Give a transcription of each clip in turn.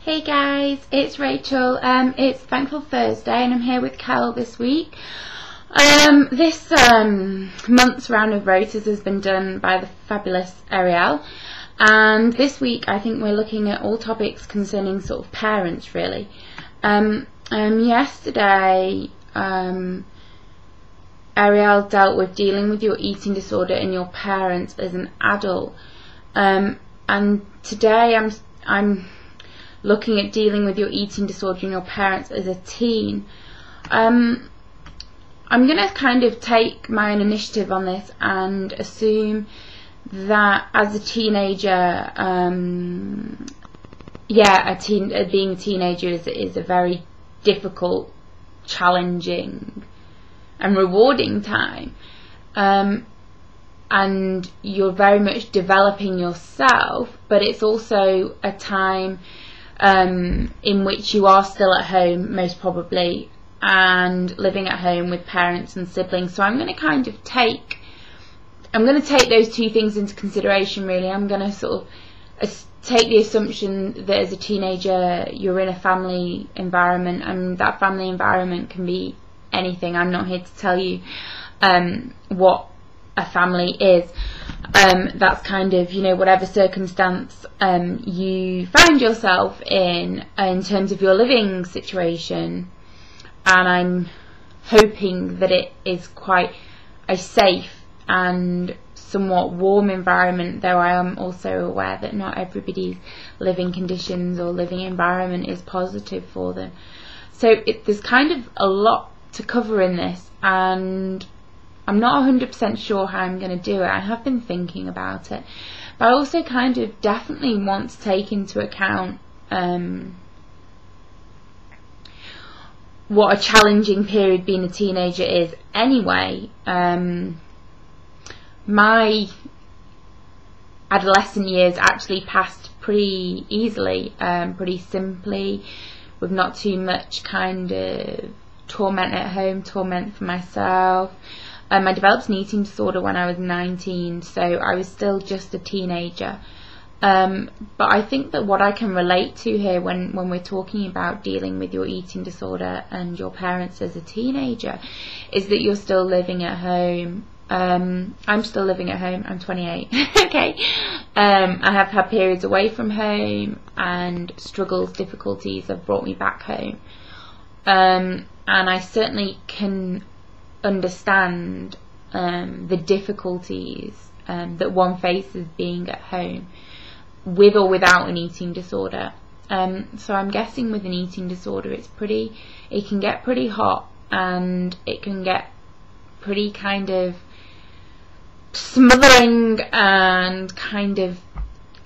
Hey guys, it's Rachel. It's Thankful Thursday and I'm here with Cal this week. This month's round of rotors has been done by the fabulous Ariel, and this week I think we're looking at all topics concerning sort of parents really. Yesterday Ariel dealt with dealing with your eating disorder and your parents as an adult, and today I'm looking at dealing with your eating disorder and your parents as a teen. I'm going to kind of take my own initiative on this and assume that as a teenager, being a teenager is a very difficult, challenging and rewarding time. And you're very much developing yourself, but it's also a time in which you are still at home, most probably, and living at home with parents and siblings. So I'm going to take those two things into consideration really. I'm going to sort of take the assumption that as a teenager you're in a family environment, and that family environment can be anything. I'm not here to tell you what a family is. That's kind of, whatever circumstance you find yourself in terms of your living situation, and I'm hoping that it is quite a safe and somewhat warm environment, though I am also aware that not everybody's living conditions or living environment is positive for them. So there's kind of a lot to cover in this, and I'm not 100% sure how I'm going to do it. I have been thinking about it, but I also kind of definitely want to take into account what a challenging period being a teenager is anyway. My adolescent years actually passed pretty easily, pretty simply, with not too much kind of torment at home, torment for myself. I developed an eating disorder when I was 19, so I was still just a teenager. But I think that what I can relate to here when we're talking about dealing with your eating disorder and your parents as a teenager is that you're still living at home. I'm still living at home. I'm 28. Okay. I have had periods away from home, and struggles, difficulties have brought me back home. And I certainly can understand the difficulties that one faces being at home with or without an eating disorder. So I'm guessing with an eating disorder it can get pretty hot, and it can get pretty kind of smothering, and kind of,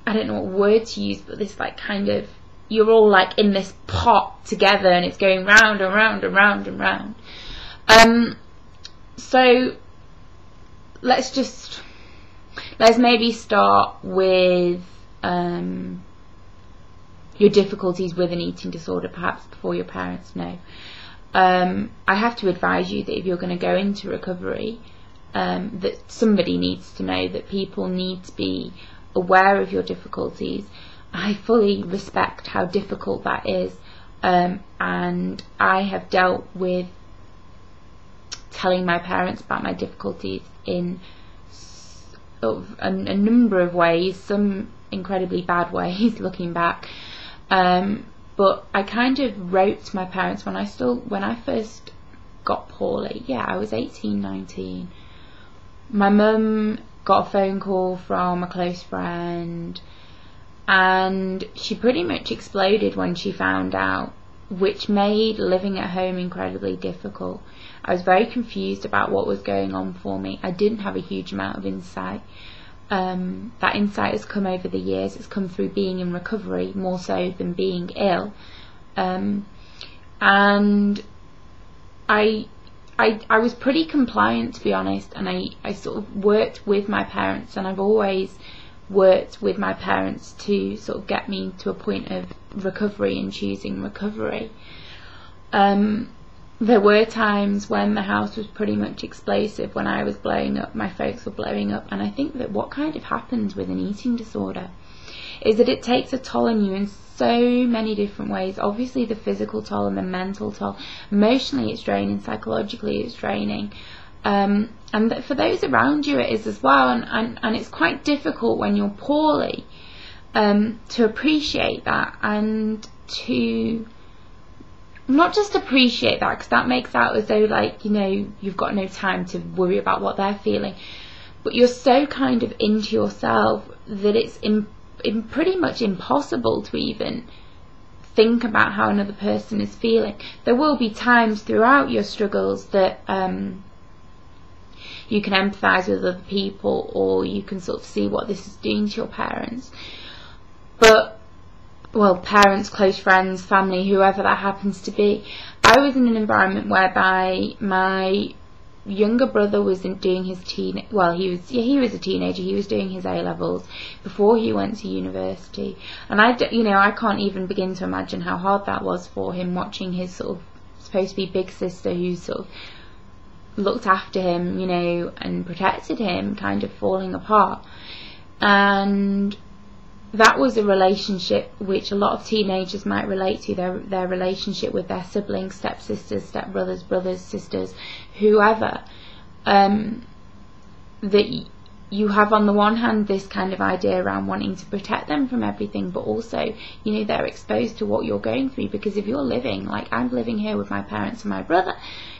I don't know what word to use, but this like kind of, you're all like in this pot together and it's going round and round and round and round. So let's maybe start with your difficulties with an eating disorder, perhaps before your parents know. I have to advise you that if you're going to go into recovery, that somebody needs to know, that people need to be aware of your difficulties. I fully respect how difficult that is, and I have dealt with telling my parents about my difficulties in sort of a number of ways, some incredibly bad ways looking back, but I kind of wrote to my parents when I first got poorly. I was 18, 19. My mum got a phone call from a close friend, and she pretty much exploded when she found out, which made living at home incredibly difficult. I was very confused about what was going on for me. I didn't have a huge amount of insight. That insight has come over the years. It's come through being in recovery more so than being ill. And I was pretty compliant, to be honest, and I sort of worked with my parents, and I've always worked with my parents to sort of get me to a point of recovery and choosing recovery. there were times when the house was pretty much explosive, when I was blowing up, my folks were blowing up. And I think that what kind of happens with an eating disorder is that it takes a toll on you in so many different ways. Obviously the physical toll and the mental toll. Emotionally it's draining, psychologically it's draining, and for those around you it is as well. And it's quite difficult when you're poorly to appreciate that, and to not just appreciate that, because that makes out as though, like, you know, you've got no time to worry about what they're feeling, but you're so kind of into yourself that it's pretty much impossible to even think about how another person is feeling. There will be times throughout your struggles that you can empathise with other people, or you can sort of see what this is doing to your parents. But, well, parents, close friends, family, whoever that happens to be. I was in an environment whereby my younger brother was doing his he was a teenager. He was doing his A-levels before he went to university, and I can't even begin to imagine how hard that was for him, watching his sort of supposed to be big sister, who sort of looked after him, you know, and protected him, kind of falling apart. And that was a relationship which a lot of teenagers might relate to, their relationship with their siblings, stepsisters, stepbrothers, brothers, sisters, whoever. That you have, on the one hand, this kind of idea around wanting to protect them from everything, but also, you know, they're exposed to what you're going through, because if you're living, like I'm living here with my parents and my brother,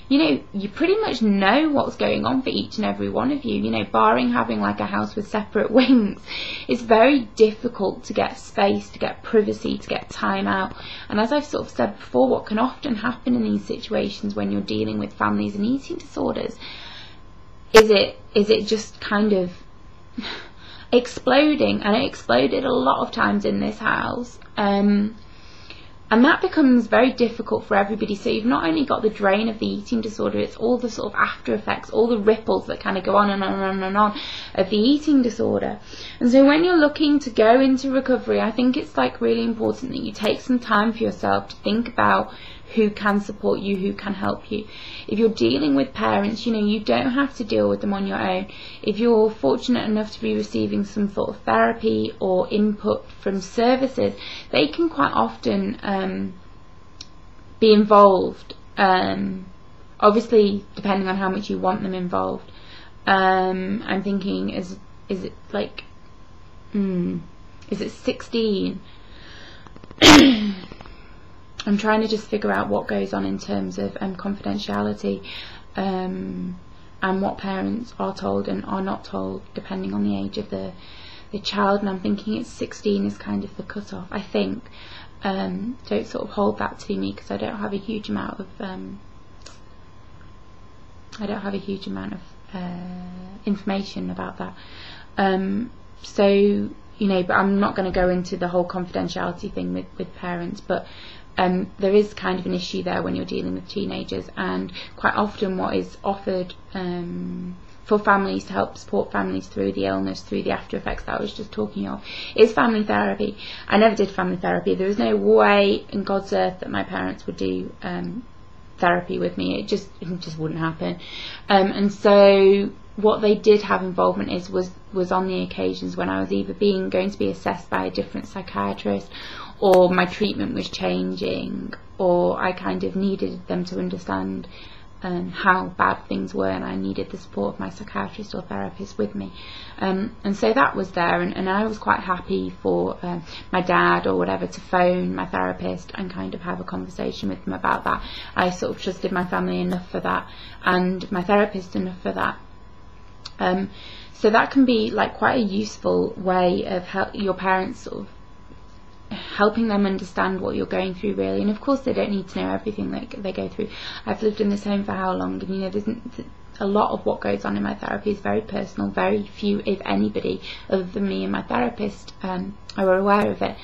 you know, you pretty much know what's going on for each and every one of you. You know, barring having like a house with separate wings, it's very difficult to get space, to get privacy, to get time out. And as I've sort of said before, what can often happen in these situations when you're dealing with families and eating disorders is it just kind of exploding. And it exploded a lot of times in this house. And that becomes very difficult for everybody. So you've not only got the drain of the eating disorder, it's all the sort of after effects, all the ripples that kind of go on and on and on and on of the eating disorder. And so when you're looking to go into recovery, I think it's like really important that you take some time for yourself to think about who can support you, who can help you. If you're dealing with parents, you know, you don't have to deal with them on your own. If you're fortunate enough to be receiving some sort of therapy or input from services, they can quite often be involved, obviously depending on how much you want them involved. I'm thinking, is it like, is it 16? I'm trying to just figure out what goes on in terms of confidentiality, and what parents are told and are not told, depending on the age of the child. And I'm thinking it's 16 is kind of the cut-off, I think. Don't sort of hold that to me, because I don't have a huge amount of information about that. So, you know, but I'm not going to go into the whole confidentiality thing with parents, but there is kind of an issue there when you're dealing with teenagers. And quite often what is offered for families to help support families through the illness, through the after effects that I was just talking of, is family therapy. I never did family therapy. There was no way in God's earth that my parents would do therapy with me. It just wouldn't happen. And so what they did have involvement was on the occasions when I was either going to be assessed by a different psychiatrist, or my treatment was changing, or I kind of needed them to understand how bad things were, and I needed the support of my psychiatrist or therapist with me. And so that was there, and I was quite happy for my dad or whatever to phone my therapist and kind of have a conversation with them about that. I sort of trusted my family enough for that, and my therapist enough for that. So that can be like quite a useful way of your parents sort of helping them understand what you're going through, really. And of course they don't need to know everything they go through. I've lived in this home for how long, and you know, there's a lot of what goes on in my therapy is very personal. Very few, if anybody, other than me and my therapist are aware of it.